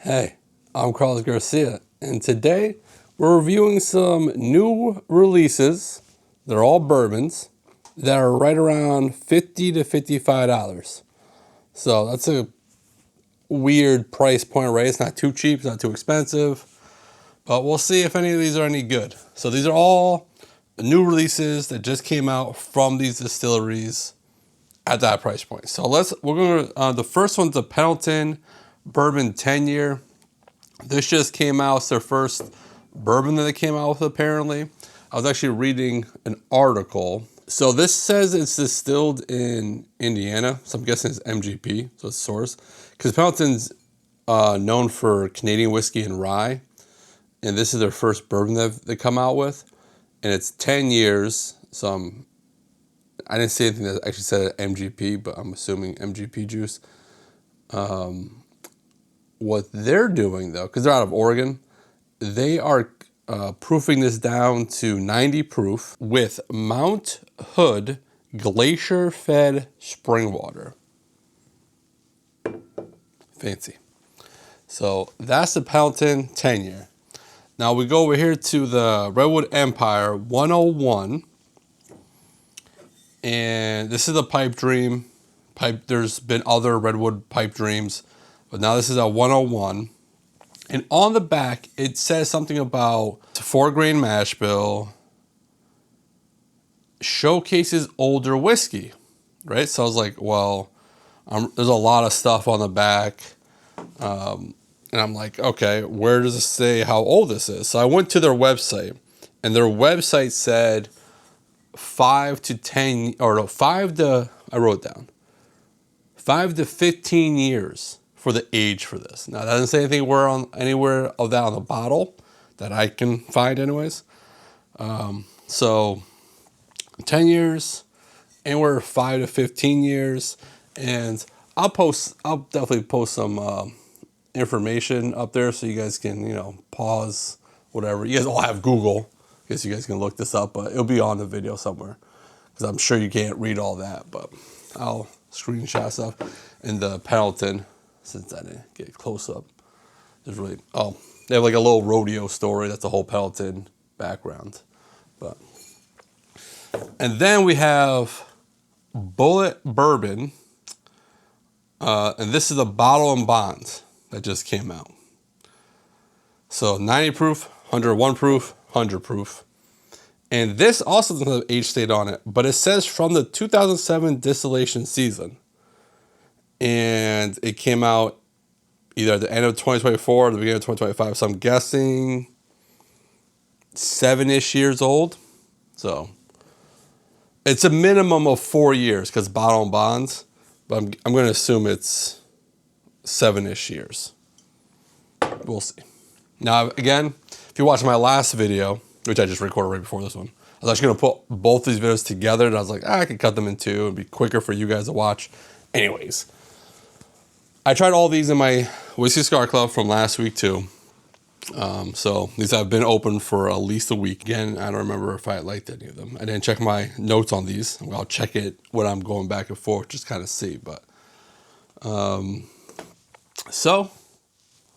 Hey, I'm Carlos Garcia, and today we're reviewing some new releases. They're all bourbons that are right around $50 to $55. So that's a weird price point, right? It's not too cheap, it's not too expensive, but we'll see if any of these are any good. So these are all new releases that just came out from these distilleries at that price point. So the first one's a Pendleton Bourbon 10-year. This just came out. It's their first bourbon that they came out with, apparently. I was actually reading an article. So this says it's distilled in Indiana. So I'm guessing it's MGP, so it's source. Because Pendleton's known for Canadian whiskey and rye. And this is their first bourbon that they come out with. And it's 10 years. So I didn't see anything that actually said MGP, but I'm assuming MGP juice. What they're doing, though, because they're out of Oregon, they are proofing this down to 90 proof with Mount Hood glacier-fed spring water. Fancy. So that's the Pendleton 10-year. Now we go over here to the Redwood Empire 101. And this is a Pipe Dream. There's been other Redwood Pipe Dreams, but now this is a 101. And on the back, it says something about 4-grain mash bill, showcases older whiskey, right? So I was like, well, there's a lot of stuff on the back. And I'm like, okay, where does it say how old this is? So I went to their website, and their website said 5 to 15 years for the age for this. Now, that doesn't say anything anywhere of that on the bottle that I can find anyways. So 10 years, anywhere 5 to 15 years. And I'll definitely post some information up there so you guys can, pause, whatever. You guys all have Google. I guess you guys can look this up, but it'll be on the video somewhere because I'm sure you can't read all that, but I'll screenshot stuff. In the Pendleton, since I didn't get close up, there's really, they have like a little rodeo story. That's the whole Pendleton background. And then we have Bulleit Bourbon, and this is a bottle and bond that just came out. So 90 proof, 101 proof, 100 proof. And this also doesn't have age state on it, but it says from the 2007 distillation season. And it came out either at the end of 2024 or the beginning of 2025. So I'm guessing 7-ish years old. So it's a minimum of 4 years because bottle and bonds. But I'm going to assume it's 7-ish years. We'll see. Now, again, if you watch my last video, which I just recorded right before this one, I was actually going to put both these videos together, and I was like, I could cut them in two. It'd be quicker for you guys to watch. Anyways, I tried all these in my Whiskey Cigar Club from last week, too. So these have been open for at least a week. Again, I don't remember if I liked any of them. I didn't check my notes on these. I'll check it when I'm going back and forth, just kind of see. But so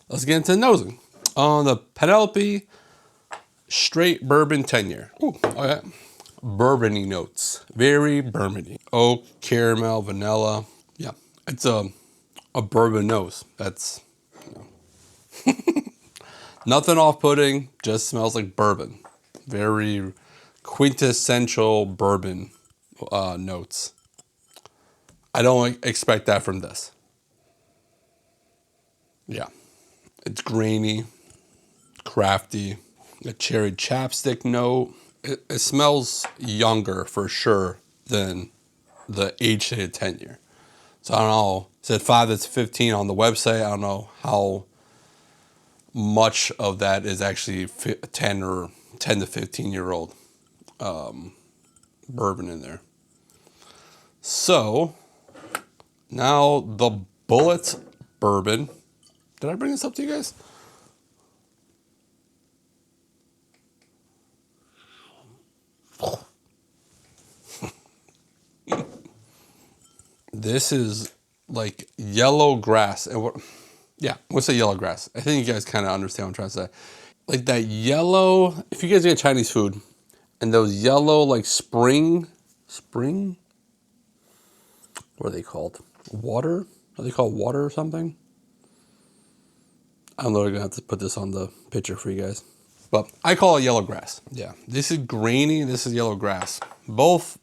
let's get into nosing. On the Penelope Straight Bourbon 10-year. Ooh, okay. Bourbony notes. Very bourbony. Oak, caramel, vanilla. Yeah, it's a bourbon nose. That's nothing off-putting. Just smells like bourbon. Very quintessential bourbon notes. I don't expect that from this. Yeah, it's grainy, crafty. A cherry chapstick note. It smells younger for sure than the age-stated 10-year. So I don't know. It said 5 to 15 on the website. I don't know how much of that is actually 10 to 15-year-old bourbon in there. So now the Bulleit Bourbon. Did I bring this up to you guys? This is like yellow grass. And Yeah, I'm gonna say yellow grass. I think you guys kind of understand what I'm trying to say. Like that yellow, if you guys get Chinese food, and those yellow like spring, what are they called? Water? Are they called water or something? I'm literally gonna have to put this on the picture for you guys. But I call it yellow grass. Yeah, this is grainy, this is yellow grass. Both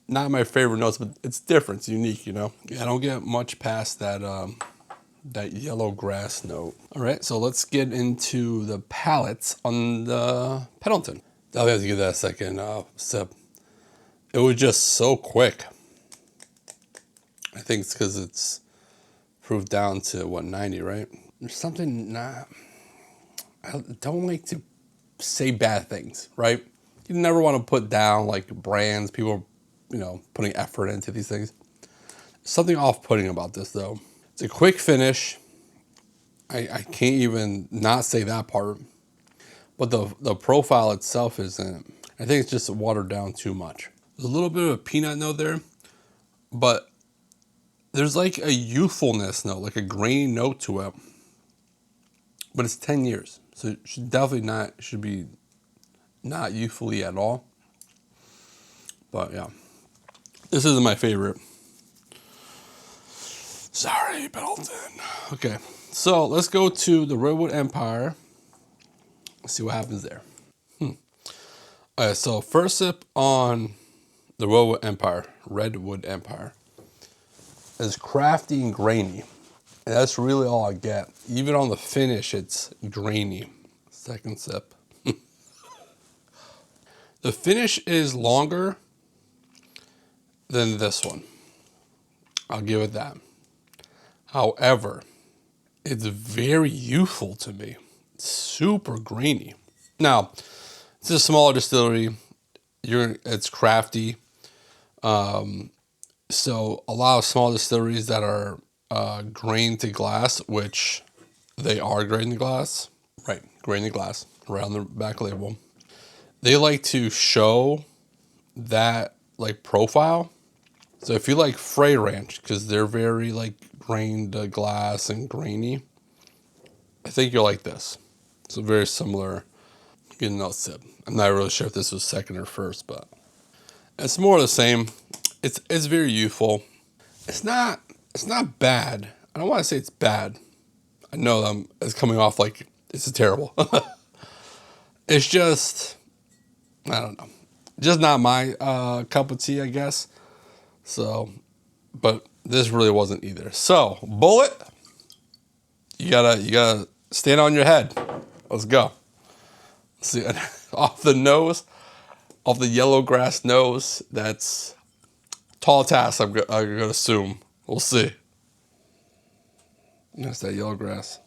not my favorite notes, but it's different, it's unique, you know? Yeah, I don't get much past that that yellow grass note. All right, so let's get into the palates on the Pendleton. I'll have to give that a second sip. It was just so quick. I think it's because it's proved down to what, 90, right? There's something I don't like to say bad things, right? You never want to put down like brands, people, you know, putting effort into these things. Something off-putting about this though. It's a quick finish. I can't even not say that part. But the profile itself isn't. I think it's just watered down too much. There's a little bit of a peanut note there, but there's like a youthfulness note, like a grainy note to it. But it's 10 years, so it should definitely should be not youthfully at all. But yeah, this isn't my favorite. Sorry, Pendleton. Okay, so let's go to the Redwood Empire. Let's see what happens there. All right, so first sip on the Redwood Empire is crafty and grainy. And that's really all I get. Even on the finish, it's grainy. Second sip. The finish is longer than this one. I'll give it that. However, it's very youthful to me. It's super grainy. Now, it's a smaller distillery. It's crafty. So a lot of small distilleries that are grained to glass, which they are grained to glass. Right, grained to glass, right on the back label. They like to show that like profile. So if you like Frey Ranch, because they're very like grained to glass and grainy, I think you'll like this. So very similar. Get another sip. I'm not really sure if this was second or first, but it's more of the same. It's very youthful. It's not bad. I don't want to say it's bad. I know it's coming off like it's terrible. It's just, I don't know, just not my cup of tea, I guess. So, but this really wasn't either. So, Bulleit, you gotta stand on your head. Let's go. Let's see, off the nose, off the yellow grass nose. That's tall task. I'm gonna assume. We'll see. That's that yellow grass.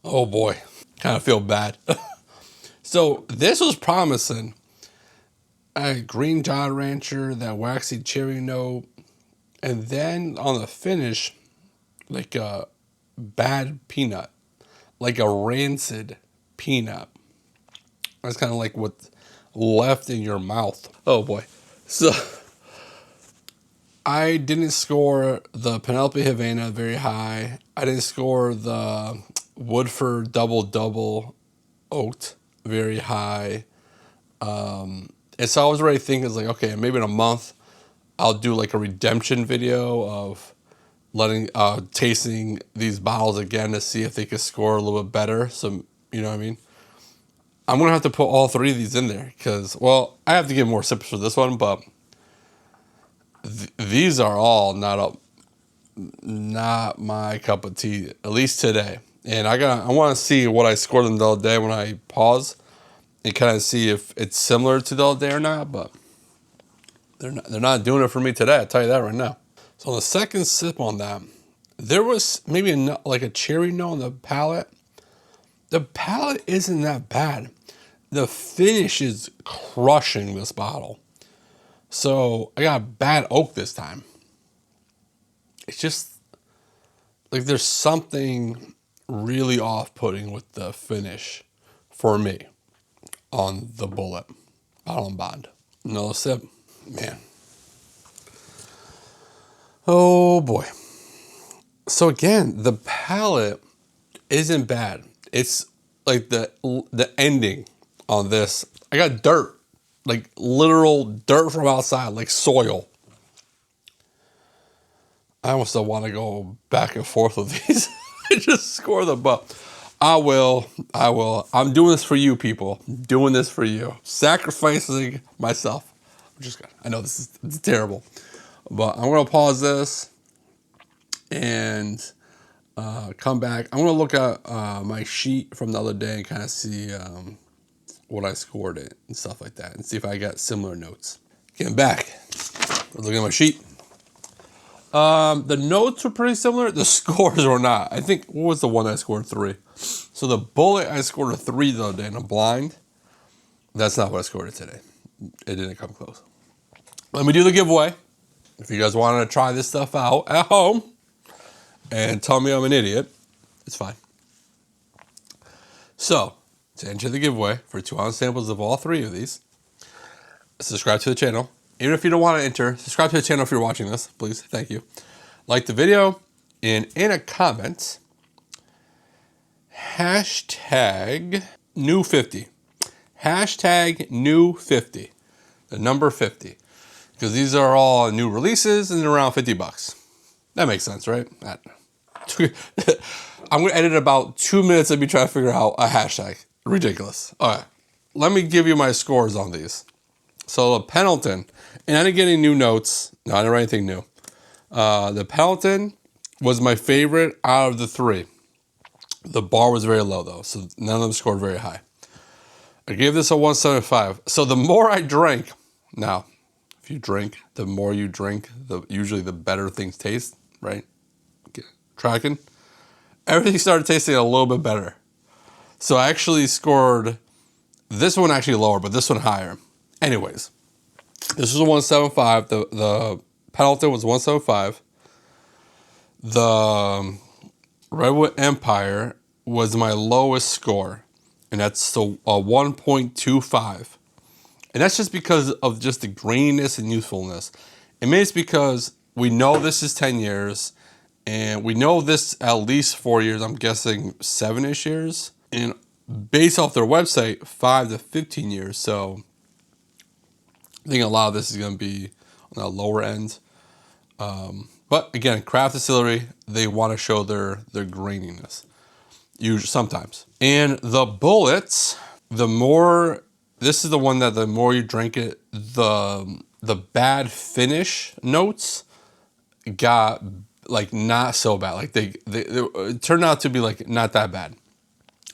Oh boy, kind of feel bad. So this was promising. A green Jolly Rancher, that waxy cherry note, and then on the finish, like a bad peanut, like a rancid peanut. That's kind of like what's left in your mouth. Oh boy. So I didn't score the Penelope Havana very high. I didn't score the Woodford Double Oaked very high. And so I was already thinking, it's like, okay, maybe in a month, I'll do like a redemption video of tasting these bottles again to see if they could score a little bit better. So, you know what I mean? I'm going to have to put all three of these in there because, well, I have to get more sips for this one, but these are all not my cup of tea, at least today. And I want to see what I scored them the other day when I pause and kind of see if it's similar to the other day or not, but they're not doing it for me today, I'll tell you that right now. So on the second sip on that, there was maybe like a cherry note on the palate. The palate isn't that bad. The finish is crushing this bottle. So I got bad oak this time. It's just like there's something really off-putting with the finish for me on the Bulleit Bottle and Bond. Another sip. Man. Oh boy. So again, the palate isn't bad. It's like the ending on this. I got dirt, like literal dirt from outside, like soil. I almost don't want to go back and forth with these. I just score them, but I will. I'm doing this for you, people. I'm doing this for you. Sacrificing myself. I know this is terrible, but I'm gonna pause this and come back. I'm gonna look at my sheet from the other day and kind of see what I scored it and stuff like that, and see if I got similar notes. Getting back, looking at my sheet. The notes were pretty similar. The scores were not. I think, what was the one I scored 3? So the Bulleit, I scored a 3 the other day in a blind. That's not what I scored it today. It didn't come close. Let me do the giveaway. If you guys want to try this stuff out at home and tell me I'm an idiot, it's fine. So, to enter the giveaway for 2-ounce samples of all 3 of these, subscribe to the channel. Even if you don't want to enter, subscribe to the channel if you're watching this, please. Thank you. Like the video, and in a comment, hashtag new 50. Hashtag new 50. The number 50. Because these are all new releases and they're around $50. That makes sense, right? I'm going to edit about 2 minutes of me trying to figure out a hashtag. Ridiculous. All right. Let me give you my scores on these. So the Pendleton, and I didn't get any new notes. No, I didn't write anything new. The Pendleton was my favorite out of the 3. The bar was very low though, so none of them scored very high. I gave this a 175. So the more I drank, now, if you drink, the more you drink, usually the better things taste, right? Tracking. Everything started tasting a little bit better. So I actually scored this one actually lower, but this one higher. Anyways, this was a 175. The Pendleton was 175. The Redwood Empire was my lowest score, and that's a 1.25. And that's just because of just the graininess and youthfulness. And maybe it's because we know this is 10 years, and we know this at least 4 years. I'm guessing 7-ish years. And based off their website, 5 to 15 years. So I think a lot of this is going to be on the lower end. But again, craft distillery, they want to show their graininess. Usually, sometimes. And the Bulleit, this is the one that the more you drink it, the bad finish notes got like not so bad. Like they it turned out to be like not that bad,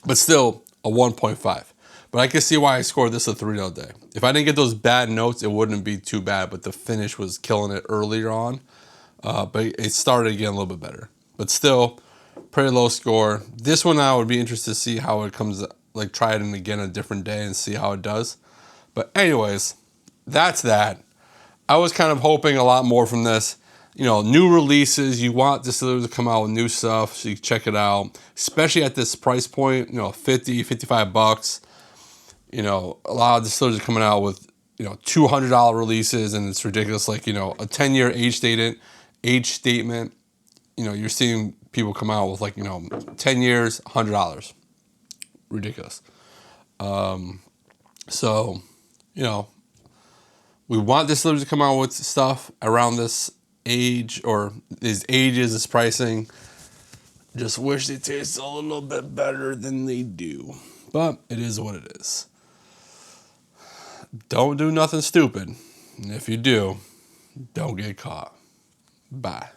but still a 1.5. But I can see why I scored this a 3 the other day. If I didn't get those bad notes, it wouldn't be too bad, but the finish was killing it earlier on. But it started again a little bit better. But still, pretty low score. This one I would be interested to see how it comes, like try it again a different day and see how it does. But anyways, that's that. I was kind of hoping a lot more from this. You know, new releases, you want distillers to come out with new stuff so you can check it out, especially at this price point, you know, $50, $55. You know, a lot of distillers are coming out with, you know, $200 releases, and it's ridiculous. Like, you know, a 10-year age statement, you know, you're seeing people come out with like, you know, 10 years, $100. Ridiculous. So, you know, we want distillers to come out with stuff around this age or these ages, this pricing. Just wish they taste a little bit better than they do. But it is what it is. Don't do nothing stupid. And if you do, don't get caught. Bye.